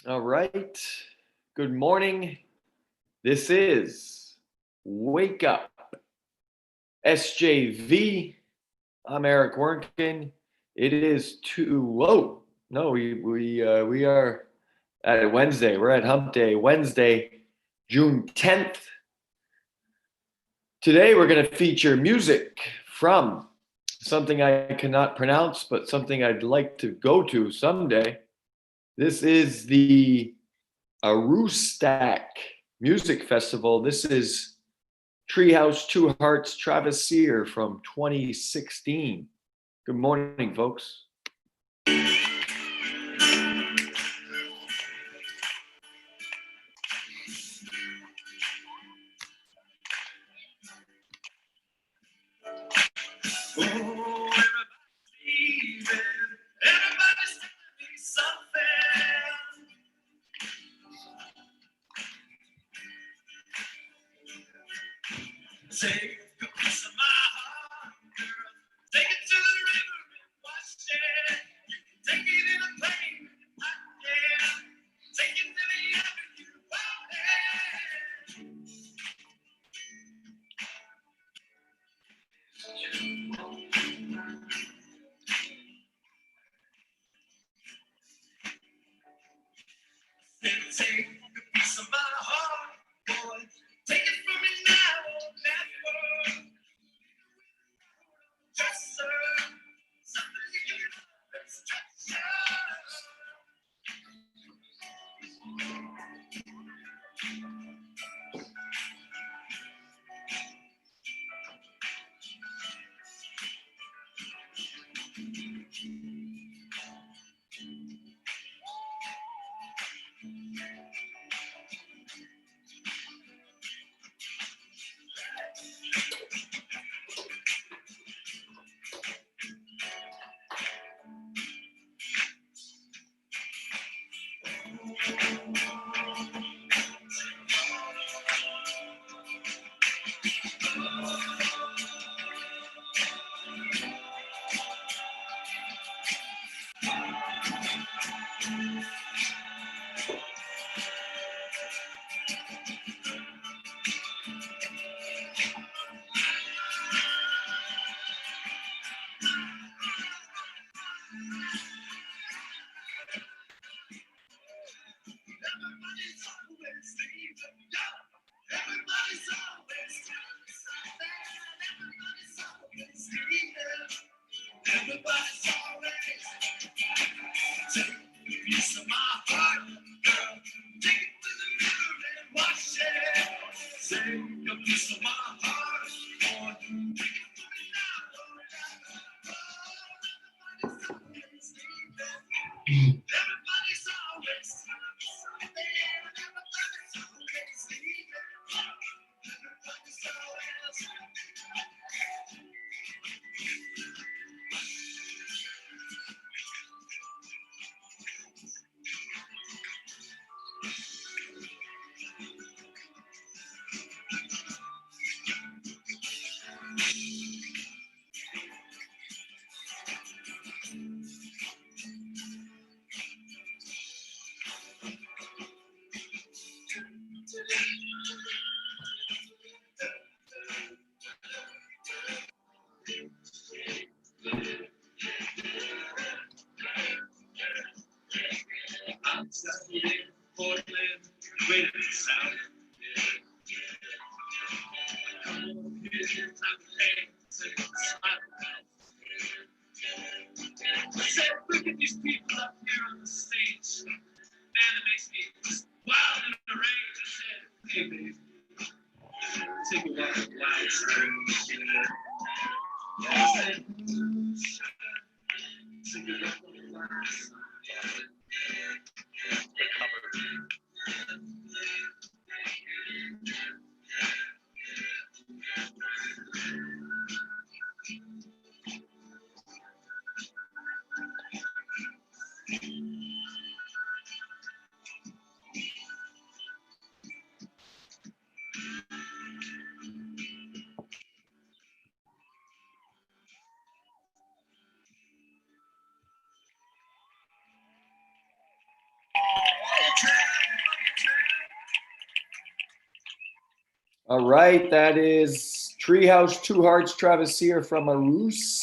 All right. Good morning. This is Wake Up SJV. I'm Eric Werntgen. It is we are at Wednesday. We're at Hump Day, Wednesday, June 10th. Today we're going to feature music from something I cannot pronounce, but something I'd like to go to someday. This is the Aroostook Music Festival. This is Treehouse Two Hearts Travis Sear from 2016. Good morning, folks. Take a piece of my heart, girl. Take it to the river and wash it. You can take it in a plane, yeah. Take it to the avenue, Then take a piece of my heart, boy. Take it from me now, never. Just something you can love and stretch Look at these people up here on the stage. Man, it makes me just wild in the rage. I said, hey, baby, take a walk on the wild side. I said, take a walk on the wild side. All right, that is Treehouse Two Hearts Travis Sear from Arus.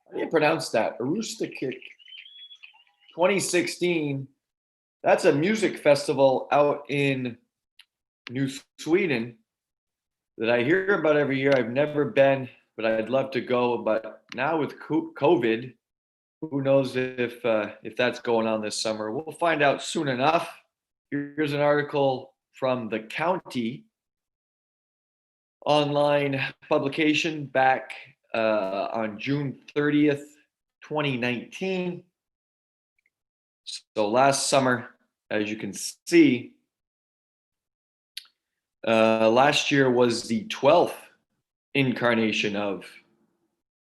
How do you pronounce that? Arustic 2016. That's a music festival out in New Sweden that I hear about every year. I've never been, but I'd love to go. But now with COVID, who knows if that's going on this summer? We'll find out soon enough. Here's an article from the county online publication back on June 30th, 2019. So last summer, as you can see, last year was the 12th incarnation of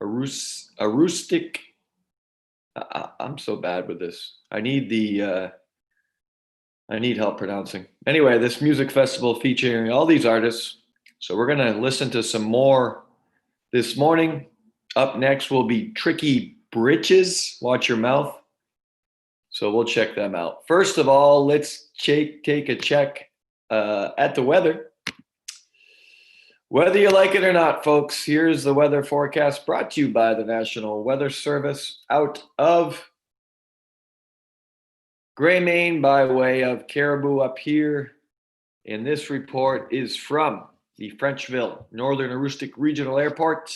Arustic. I'm so bad with this. I need help pronouncing. Anyway, this music festival featuring all these artists. So we're gonna listen to some more this morning. Up next will be Tricky Britches. Watch your mouth. So we'll check them out. First of all, let's take a check at the weather. Whether you like it or not, folks, here's the weather forecast brought to you by the National Weather Service out of Gray, Maine, by way of Caribou up here. And this report is from the Frenchville Northern Aroostook Regional Airport.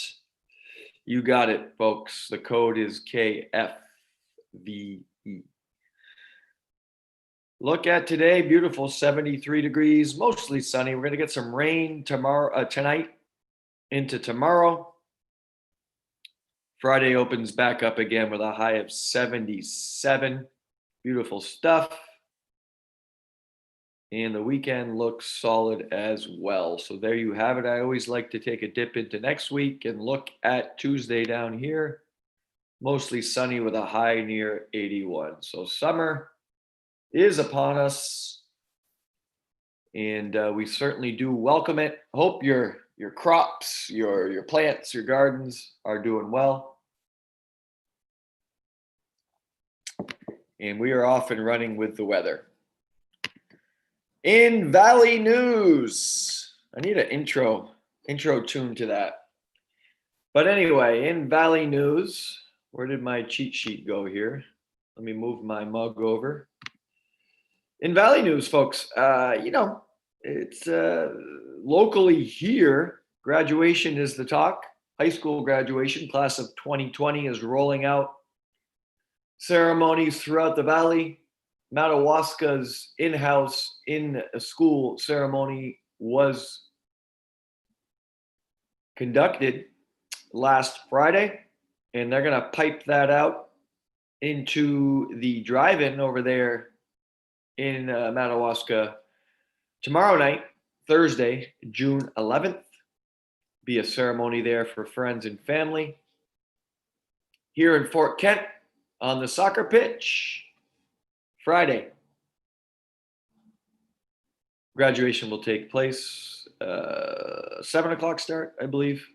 You got it, folks. The code is KFVE. Look at today, beautiful 73 degrees, mostly sunny. We're going to get some rain tonight into tomorrow. Friday opens back up again with a high of 77. Beautiful stuff. And the weekend looks solid as well. So there you have it. I always like to take a dip into next week and look at Tuesday down here. Mostly sunny with a high near 81. So summer is upon us, and we certainly do welcome it. Hope your crops, your plants, your gardens are doing well. And we are off and running with the weather. In Valley News, I need an intro tune to that. But anyway, in Valley News, where did my cheat sheet go here? Let me move my mug over. In Valley News, folks, it's locally here. Graduation is the talk. High school graduation, class of 2020 is rolling out. Ceremonies throughout the valley. Madawaska's in-house, in-school ceremony was conducted last Friday, and they're going to pipe that out into the drive-in over there in Madawaska tomorrow night, Thursday, June 11th. Be a ceremony there for friends and family. Here in Fort Kent on the soccer pitch, Friday. Graduation will take place, 7 o'clock start, I believe,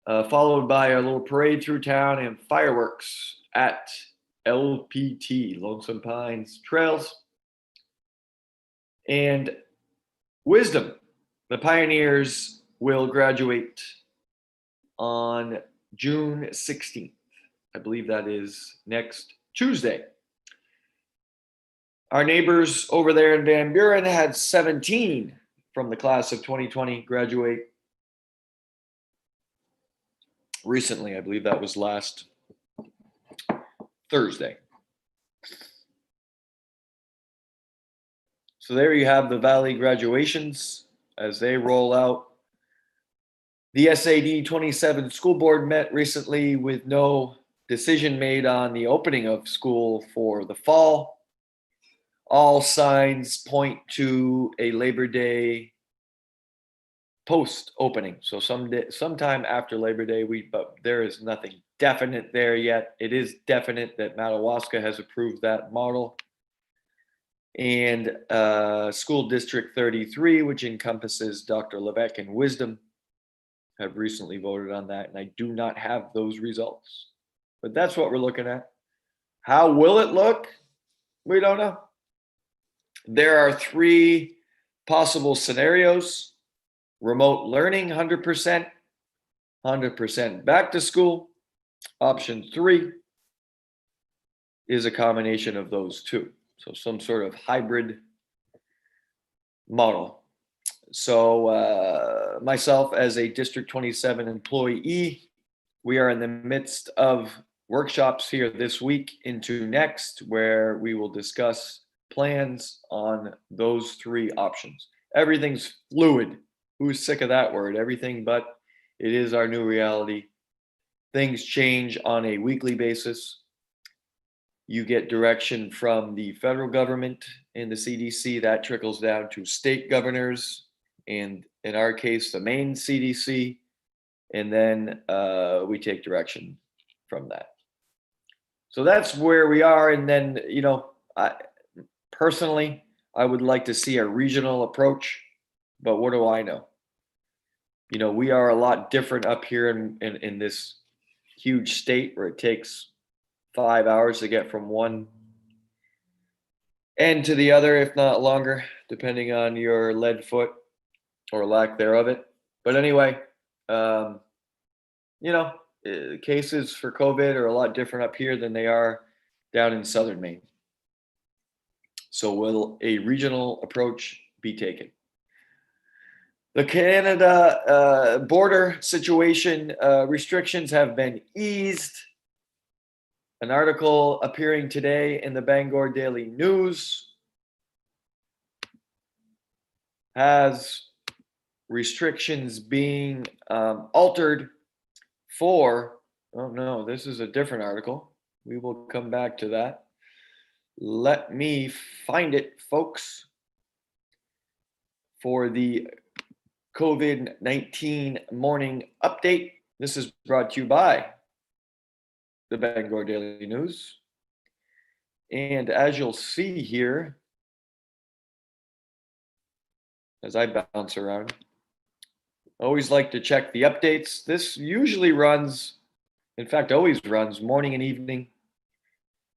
followed by a little parade through town and fireworks at LPT, Lonesome Pines Trails. And Wisdom, the Pioneers, will graduate on June 16th. I believe that is next Tuesday. Our neighbors over there in Van Buren had 17 from the class of 2020 graduate recently. I believe that was last Thursday. So there you have the Valley graduations as they roll out. The SAD 27 school board met recently with no decision made on the opening of school for the fall. All signs point to a Labor Day post-opening. So sometime after Labor Day, but there is nothing definite there yet. It is definite that Madawaska has approved that model. And School District 33, which encompasses Dr. Levesque and Wisdom, have recently voted on that. And I do not have those results. But that's what we're looking at. How will it look? We don't know. There are 3 possible scenarios. remote learning 100%, 100% back to school. Option 3 is a combination of those two. So some sort of hybrid model. So myself as a District 27 employee, we are in the midst of workshops here this week into next, where we will discuss plans on those 3 options. Everything's fluid. Who's sick of that word? Everything, but it is our new reality. Things change on a weekly basis. You get direction from the federal government and the CDC. That trickles down to state governors, and in our case, the Maine CDC. And then we take direction from that. So that's where we are. And then, personally, I would like to see a regional approach, but what do I know? We are a lot different up here in this huge state where it takes 5 hours to get from one end to the other, if not longer, depending on your lead foot or lack thereof it. But anyway, cases for COVID are a lot different up here than they are down in southern Maine. So will a regional approach be taken? The Canada border situation restrictions have been eased. An article appearing today in the Bangor Daily News has restrictions being altered for, oh no, this is a different article. We will come back to that. Let me find it, folks, for the COVID-19 morning update. This is brought to you by the Bangor Daily News. And as you'll see here, as I bounce around, I always like to check the updates. This usually runs, in fact, always runs morning and evening,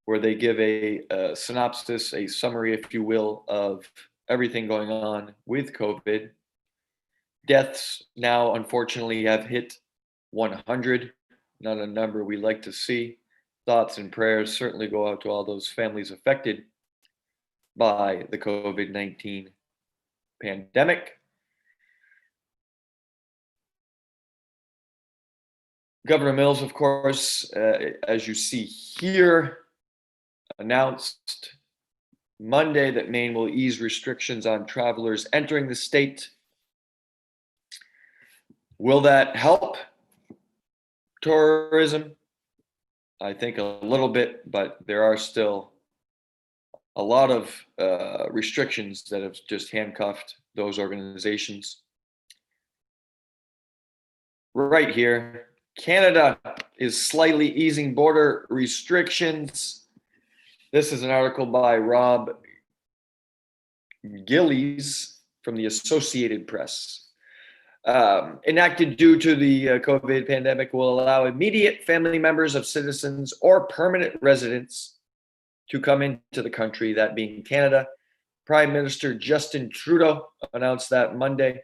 where they give a synopsis, a summary, if you will, of everything going on with COVID. Deaths now, unfortunately, have hit 100, not a number we like to see. Thoughts and prayers certainly go out to all those families affected by the COVID-19 pandemic. Governor Mills, of course, as you see here, announced Monday that Maine will ease restrictions on travelers entering the state. Will that help tourism? I think a little bit, but there are still a lot of restrictions that have just handcuffed those organizations. Right here, Canada is slightly easing border restrictions. This is an article by Rob Gillies from the Associated Press. Enacted due to the COVID pandemic will allow immediate family members of citizens or permanent residents to come into the country, that being Canada. Prime Minister Justin Trudeau announced that Monday.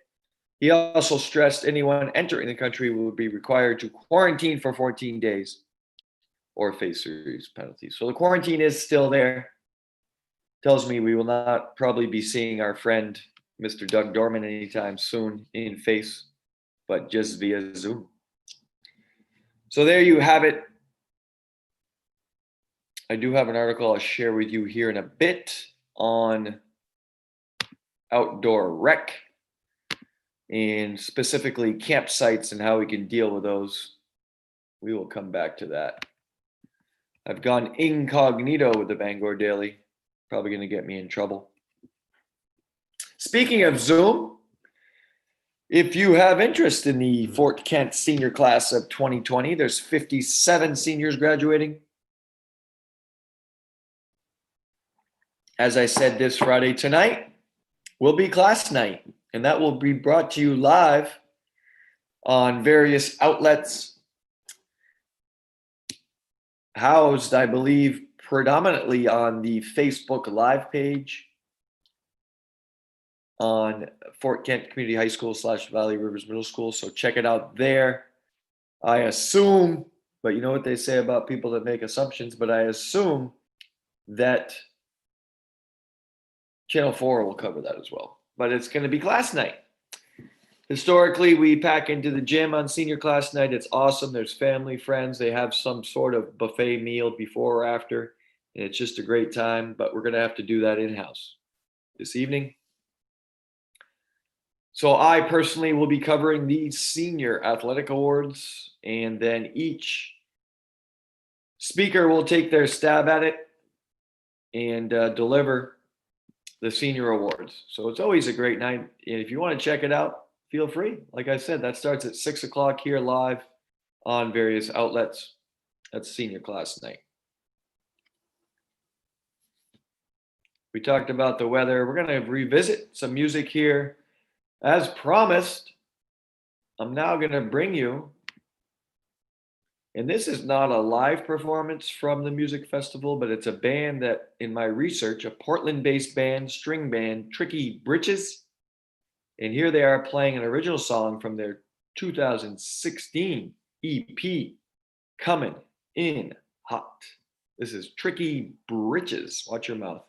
He also stressed anyone entering the country will be required to quarantine for 14 days or face serious penalties. So the quarantine is still there. Tells me we will not probably be seeing our friend Mr. Doug Dorman anytime soon in face, but just via Zoom. So there you have it. I do have an article I'll share with you here in a bit on outdoor rec and specifically campsites and how we can deal with those. We will come back to that. I've gone incognito with the Bangor Daily. Probably going to get me in trouble. Speaking of Zoom, if you have interest in the Fort Kent senior class of 2020, there's 57 seniors graduating. As I said, this Friday tonight will be class night, and that will be brought to you live on various outlets, housed, I believe, predominantly on the Facebook Live page on Fort Kent Community High School / Valley Rivers Middle School. So check it out there. I assume, but you know what they say about people that make assumptions, but I assume that Channel 4 will cover that as well. But it's going to be class night. Historically, we pack into the gym on senior class night. It's awesome. There's family, friends. They have some sort of buffet meal before or after. And it's just a great time, but we're going to have to do that in-house this evening. So I personally will be covering the senior athletic awards, and then each speaker will take their stab at it and deliver the senior awards. So it's always a great night. And if you want to check it out, feel free. Like I said, that starts at 6 o'clock here live on various outlets. That's senior class night. We talked about the weather. We're going to revisit some music here. As promised, I'm now going to bring you, and this is not a live performance from the music festival, but it's a band that, in my research, a Portland-based band, string band, Tricky Britches. And here they are playing an original song from their 2016 EP, Coming In Hot. This is Tricky Britches. Watch your mouth.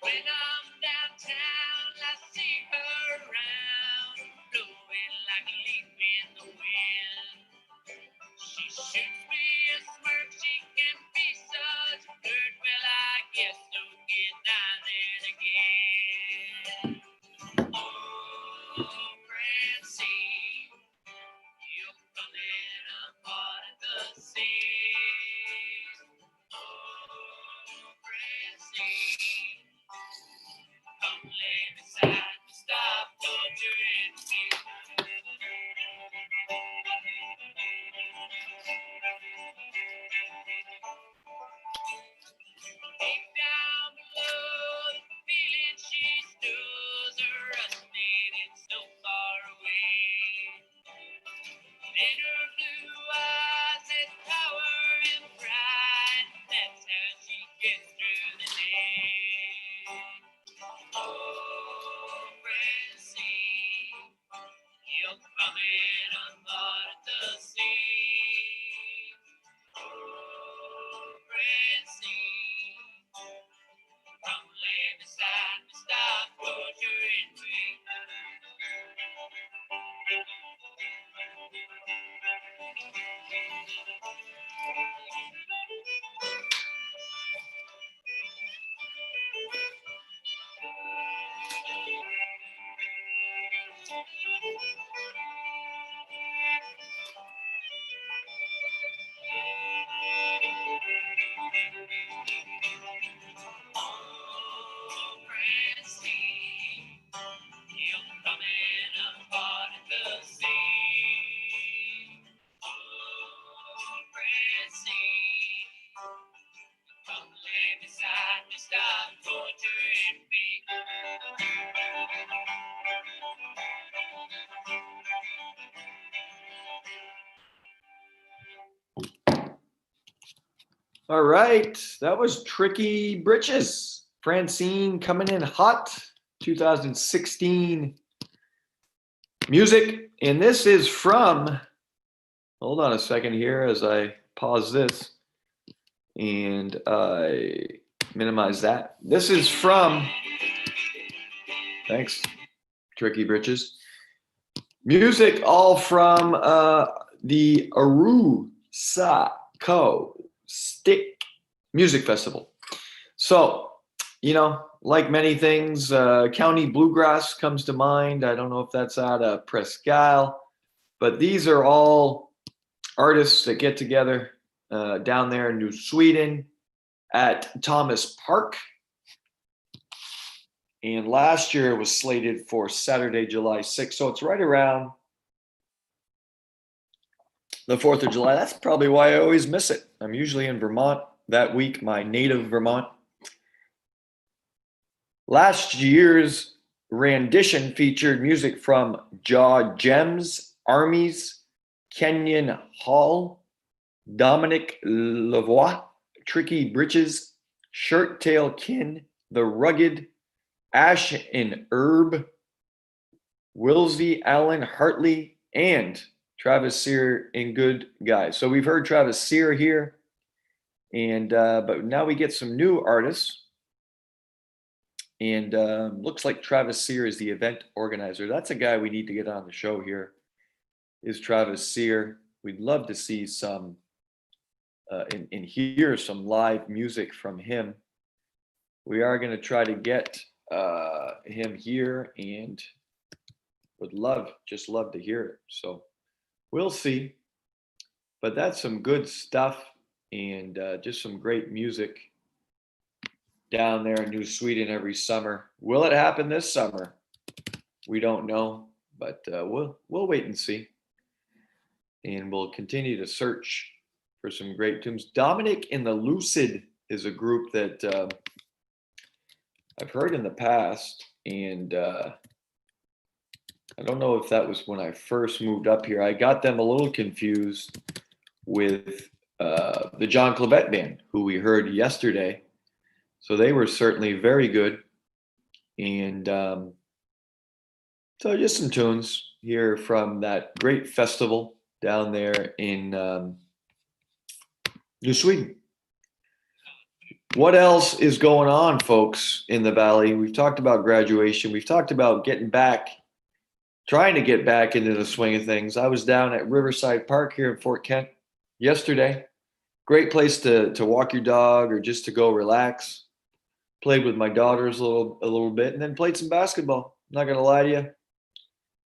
When I'm downtown, I see her around, blowing like a leaf in the wind. She shoots me a smirk, she can be such a flirt. Well, I guess so, get down there again. Oh, Francine, you're coming up hard at the seams. Oh, Francine, come lay beside me, stop torturing me. Deep down below, the feeling she stirs are rusting, it's so far away. In her blue eyes, there's power and pride, that's how she gets through the day. Oh, Francine, you're coming unthought at the sea. Oh, Francine, come lay beside me, stop torturing me. Oh, Francine, you're coming apart at the seams. Oh, Francine, come lay beside me, stop torturing me. All right, that was Tricky Britches. Francine coming in hot, 2016 music. And this is from, hold on a second here as I pause this and I minimize that. This is from, thanks, Tricky Britches. Music all from the Aru Sa Co Stick music festival. So, like many things, County Bluegrass comes to mind. I don't know if that's out of Presque Isle, but these are all artists that get together down there in New Sweden at Thomas Park. And last year it was slated for Saturday, July 6th. So it's right around the 4th of July. That's probably why I always miss it. I'm usually in Vermont that week, my native Vermont. Last year's rendition featured music from Jaw Gems, Armies, Kenyon Hall, Dominic Lavoie, Tricky Britches, Shirt Tail Kin, The Rugged, Ash and Herb, Wilsey Allen Hartley, and Travis Sear and Good Guys. So we've heard Travis Sear here, and but now we get some new artists. And looks like Travis Sear is the event organizer. That's a guy we need to get on the show here, is Travis Sear. We'd love to see some and hear some live music from him. We are going to try to get him here, and would just love to hear it. So we'll see. But that's some good stuff, and just some great music down there in New Sweden every summer. Will it happen this summer? We don't know, but we'll wait and see. And we'll continue to search for some great tunes. Dominic and the Lucid is a group that I've heard in the past, and I don't know if that was when I first moved up here. I got them a little confused with the John Clavette Band, who we heard yesterday. So they were certainly very good. And so just some tunes here from that great festival down there in New Sweden. What else is going on, folks, in the Valley? We've talked about graduation. We've talked about trying to get back into the swing of things. I was down at Riverside Park here in Fort Kent yesterday. Great place to walk your dog or just to go relax. Played with my daughters a little bit, and then played some basketball. Not gonna lie to you,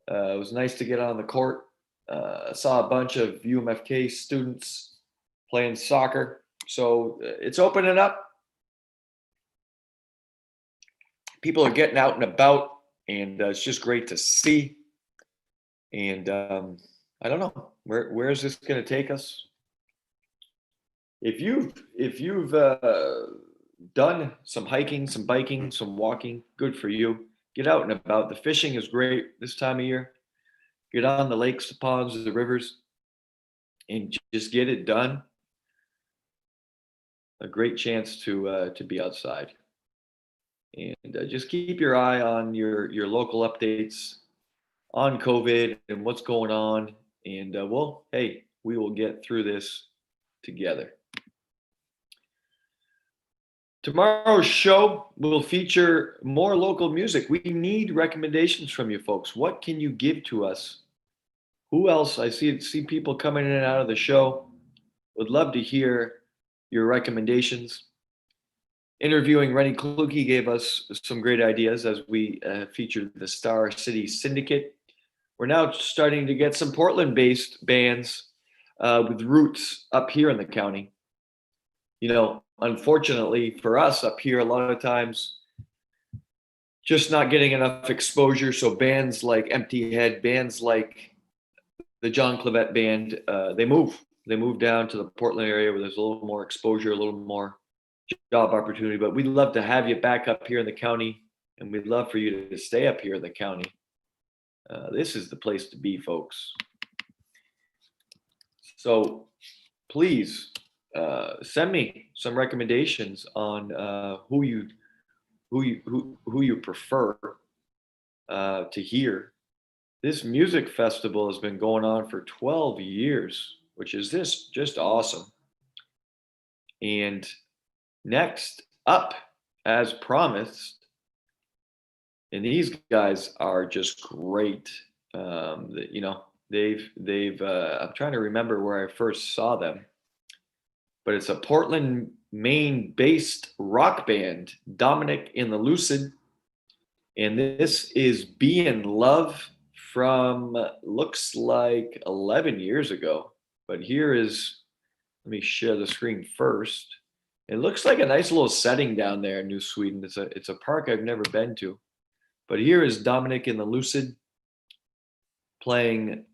it was nice to get on the court. Saw a bunch of UMFK students playing soccer. So it's opening up. People are getting out and about, and it's just great to see. And I don't know where is this going to take us. If you've done some hiking, some biking, some walking, good for you. Get out and about. The fishing is great this time of year. Get on the lakes, the ponds, the rivers, and just get it done. A great chance to be outside. And just keep your eye on your local updates on COVID and what's going on. And we will get through this together. Tomorrow's show will feature more local music. We need recommendations from you folks. What can you give to us? Who else? I see people coming in and out of the show. Would love to hear your recommendations. Interviewing Rennie Kluge gave us some great ideas as we featured the Star City Syndicate. We're now starting to get some Portland-based bands with roots up here in the county. Unfortunately for us up here, a lot of times just not getting enough exposure. So bands like Empty Head, bands like the John Clavette Band, they move down to the Portland area where there's a little more exposure, a little more job opportunity. But we'd love to have you back up here in the county, and we'd love for you to stay up here in the county. This is the place to be, folks. So please send me some recommendations on who you prefer to hear. This music festival has been going on for 12 years, which is just awesome. And next up, as promised, and these guys are just great. They've I'm trying to remember where I first saw them, but it's a Portland Maine-based rock band, Dominic in the Lucid. And this is Be in Love from, looks like 11 years ago. But here is, let me share the screen first. It looks like a nice little setting down there in New Sweden. It's a park I've never been to. But here is Dominic in the Lucid playing,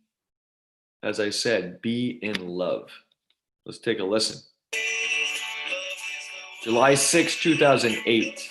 as I said, Be in Love. Let's take a listen. July 6, 2008.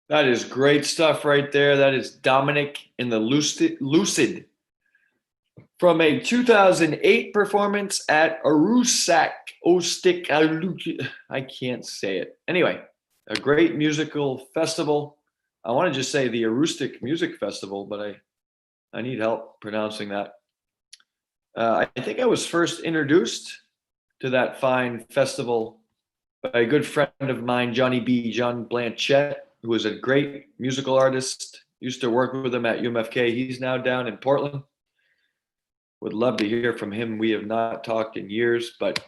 That is great stuff right there. That is Dominic in the Lucid from a 2008 performance at Arusak Ostik. I can't say it. Anyway, a great musical festival. I want to just say the Arustic Music Festival, but I need help pronouncing that. I think I was first introduced to that fine festival by a good friend of mine, John Blanchette, who was a great musical artist. Used to work with him at UMFK. He's now down in Portland. Would love to hear from him. We have not talked in years, but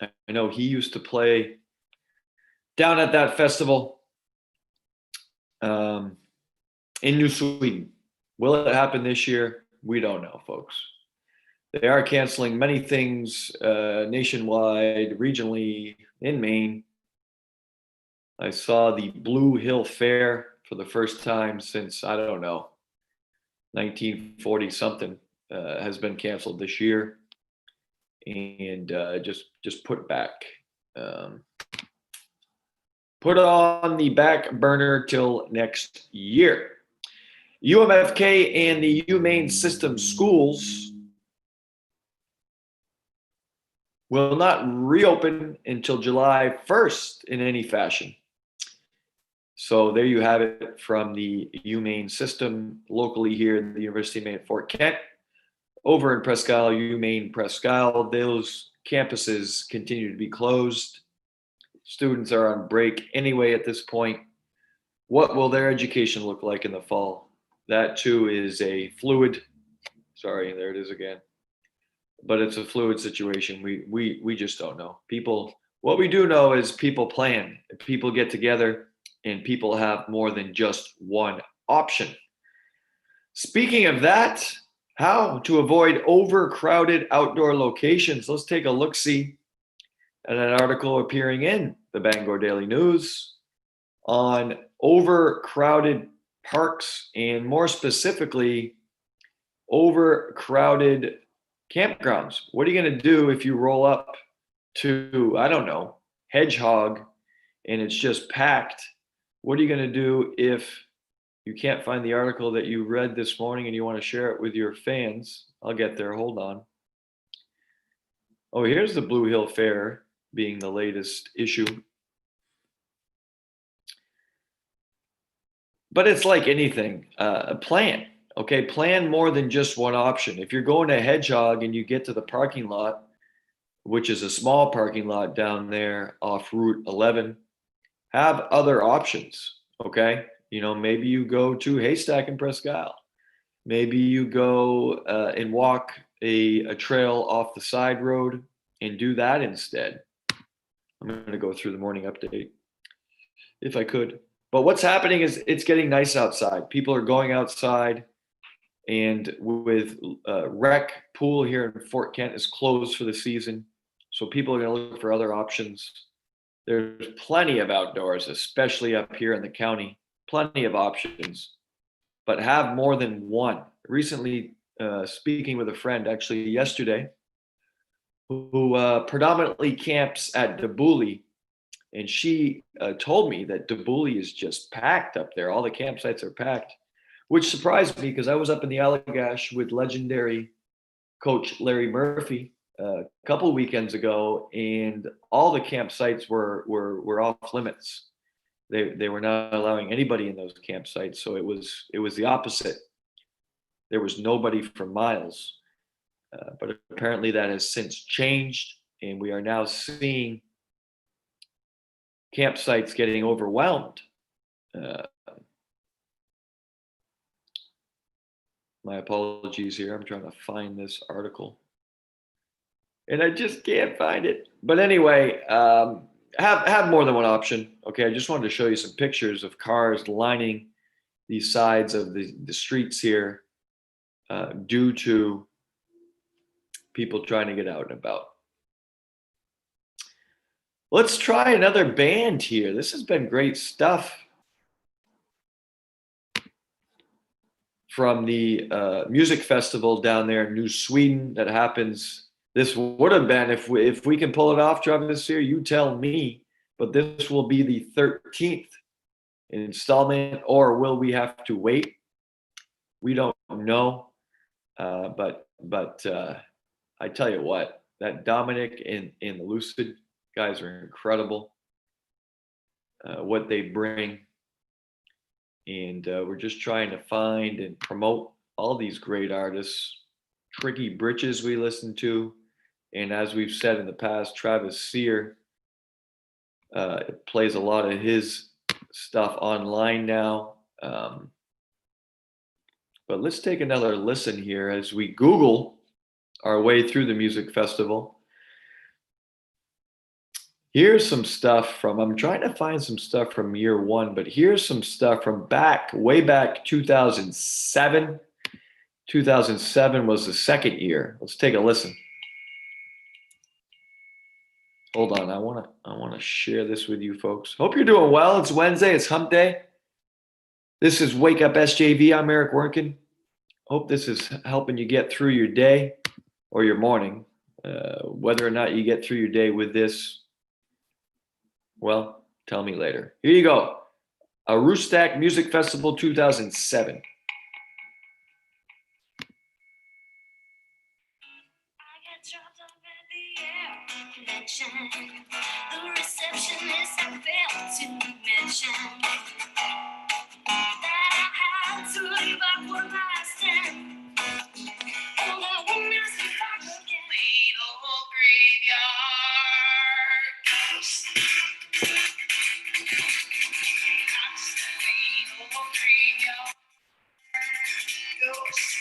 I know he used to play down at that festival in New Sweden. Will it happen this year? We don't know, folks. They are canceling many things nationwide, regionally, in Maine. I saw the Blue Hill Fair for the first time since, I don't know, 1940 something, has been canceled this year and just put back. Put on the back burner till next year. UMFK and the UMaine system schools will not reopen until July 1st in any fashion. So there you have it from the UMaine system locally here in the University of Maine at Fort Kent. Over in Presque Isle, UMaine Presque Isle, those campuses continue to be closed. Students are on break anyway at this point. What will their education look like in the fall? That too is a fluid, sorry, there it is again. But it's a fluid situation. We just don't know. What we do know is people plan, people get together, and people have more than just one option. Speaking of that, how to avoid overcrowded outdoor locations. Let's take a look-see at an article appearing in the Bangor Daily News on overcrowded parks and more specifically, overcrowded campgrounds. What are you going to do if you roll up to, I don't know, Hedgehog and it's just packed? What are you going to do if you can't find the article that you read this morning and you want to share it with your fans? I'll get there. Hold on. Oh, here's the Blue Hill Fair being the latest issue. But it's like anything, plan. Okay, plan more than just one option. If you're going to Hedgehog and you get to the parking lot, which is a small parking lot down there off Route 11, have other options, okay? You know, maybe you go to Haystack and Presque Isle. Maybe you go and walk a trail off the side road and do that instead. I'm going to go through the morning update if I could. But what's happening is it's getting nice outside. People are going outside, and with rec pool here in Fort Kent is closed for the season. So people are going to look for other options. There's plenty of outdoors, especially up here in the county, plenty of options, but have more than one. Recently, speaking with a friend, actually yesterday, who predominantly camps at Dabouli, and she told me that Dabouli is just packed up there. All the campsites are packed, which surprised me because I was up in the Allagash with legendary coach Larry Murphy a couple weekends ago, and all the campsites were off limits. They were not allowing anybody in those campsites, so it was the opposite. There was nobody for miles, but apparently that has since changed, and we are now seeing campsites getting overwhelmed. My apologies here. I'm trying to find this article, and I just can't find it. But anyway, have more than one option. Okay, I just wanted to show you some pictures of cars lining the sides of the streets here due to people trying to get out and about. Let's try another band here. This has been great stuff from the music festival down there in New Sweden that happens. This would have been, if we can pull it off, Travis, here, you tell me, but this will be the 13th installment, or will we have to wait? We don't know. But I tell you what, that Dominic and the Lucid guys are incredible. What they bring. And we're just trying to find and promote all these great artists. Tricky Britches we listen to. And as we've said in the past, Travis Sear plays a lot of his stuff online now. But let's take another listen here as we Google our way through the music festival. Here's some stuff from, I'm trying to find some stuff from year one, but here's some stuff from way back 2007. 2007 was the second year. Let's take a listen. Hold on, I wanna share this with you folks. Hope you're doing well. It's Wednesday, it's hump day. This is Wake Up SJV. I'm Eric Werntgen. Hope this is helping you get through your day or your morning. Whether or not you get through your day with this, well, tell me later. Here you go. Aroostook Music Festival 2007. The receptionist failed to mention that I had to leave up one last time. Oh, I won't ask you back again. Lead old graveyard ghost. Lead old graveyard ghost.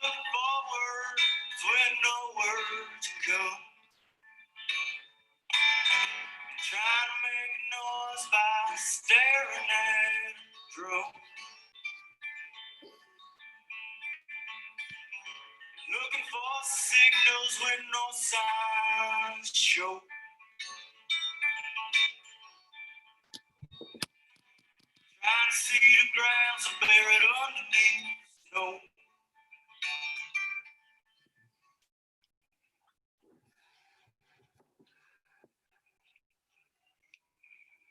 Look forward with nowhere to go. Trying to make noise by staring at a drum. Looking for signals when no signs show. Trying to see the grounds are buried underneath snow.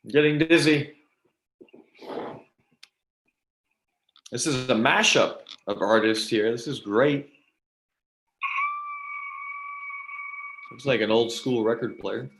Getting dizzy. This is a mashup of artists here. This is great. Looks like an old school record player.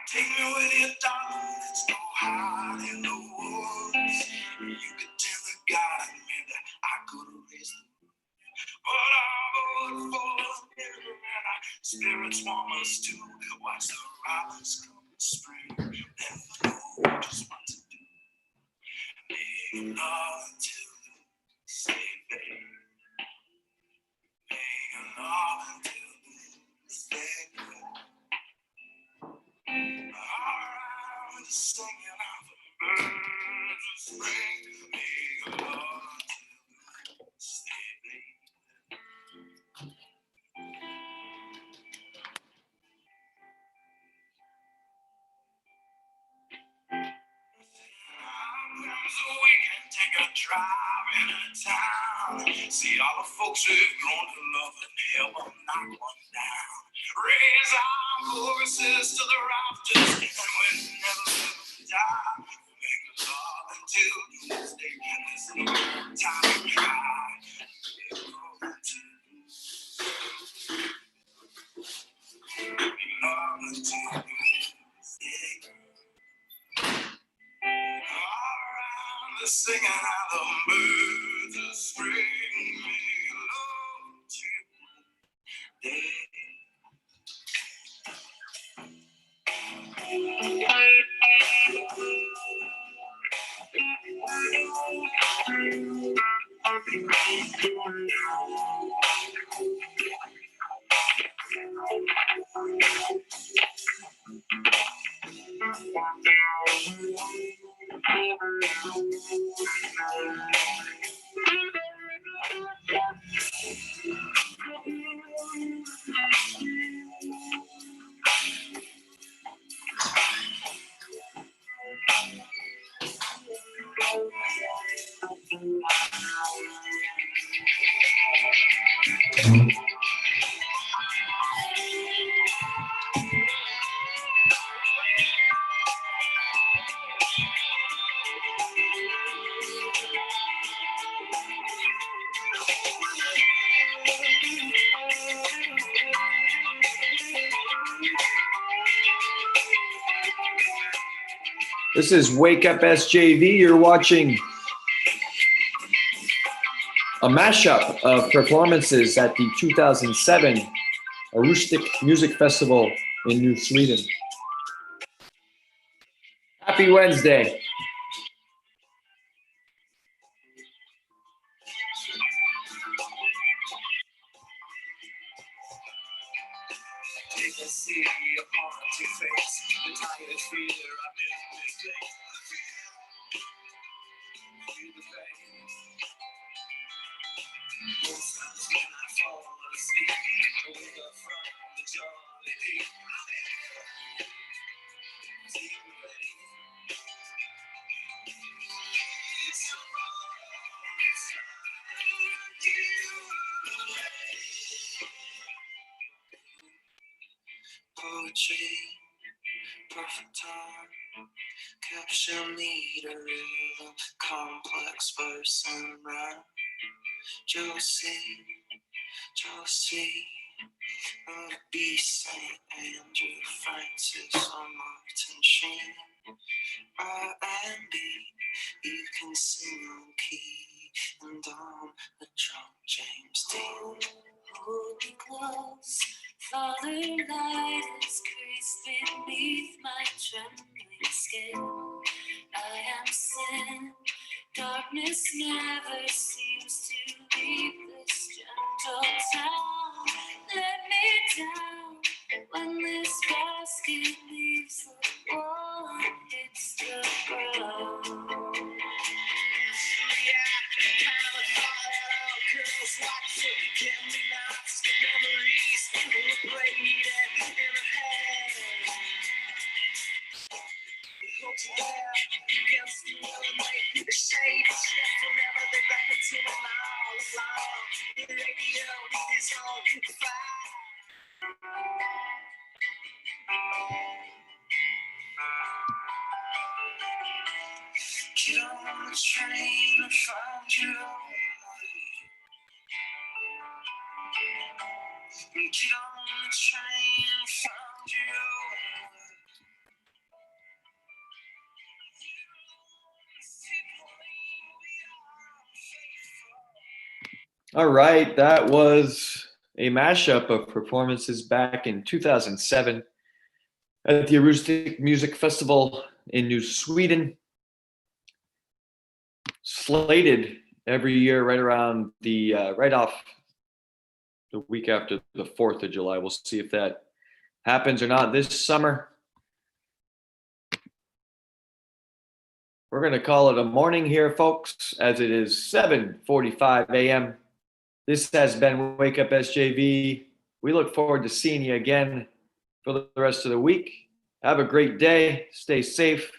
Take me with you, darling, it's no hide in the woods. You could tell the God in me that I could erase the but I'm going for the mirror and our spirits want us to watch the robins come in spring. And know just what to do. Make love until the stay babe. Make love until the stay babe. Around the singing of the birds of spring. Make love until the stay babe. So we can take a drive into town. See all the folks we've grown to love and help them knock one down. Raise our voices to the rafters and we'll never die. Make love until doomsday. There's no time to cry. Make love until doomsday. Around the singing of the birds of spring, make love today. This is Wake Up SJV. You're watching a mashup of performances at the 2007 Acoustic Music Festival in New Sweden. Happy Wednesday. Take a see upon your face, the tired fear of mistake. Feel the pain. Most times when I fall asleep, I wake up from the jolly deep. See the pain. It's so wrong, it's not you. Poetry, perfect time, capsule meter, rhythm, complex verse and rhyme. Josie, be St. Andrew, Francis, or Martin Sheen. R&B, you can sing on key and on the drum, James Dean. Hold me close, Father, light is creased beneath my trembling skin. I am sin, darkness never seems to leave this gentle town. Let me down when this basket leaves the wall and hits the ground. Get on the train and find your own way. Get on the train and find your own way. All right, that was a mashup of performances back in 2007 at the Acoustic Music Festival in New Sweden. Slated every year right around the right off the week after the 4th of July. We'll see if that happens or not this summer. We're going to call it a morning here, folks, as it is 7:45 a.m. This has been Wake Up SJV. We look forward to seeing you again for the rest of the week. Have a great day. Stay safe.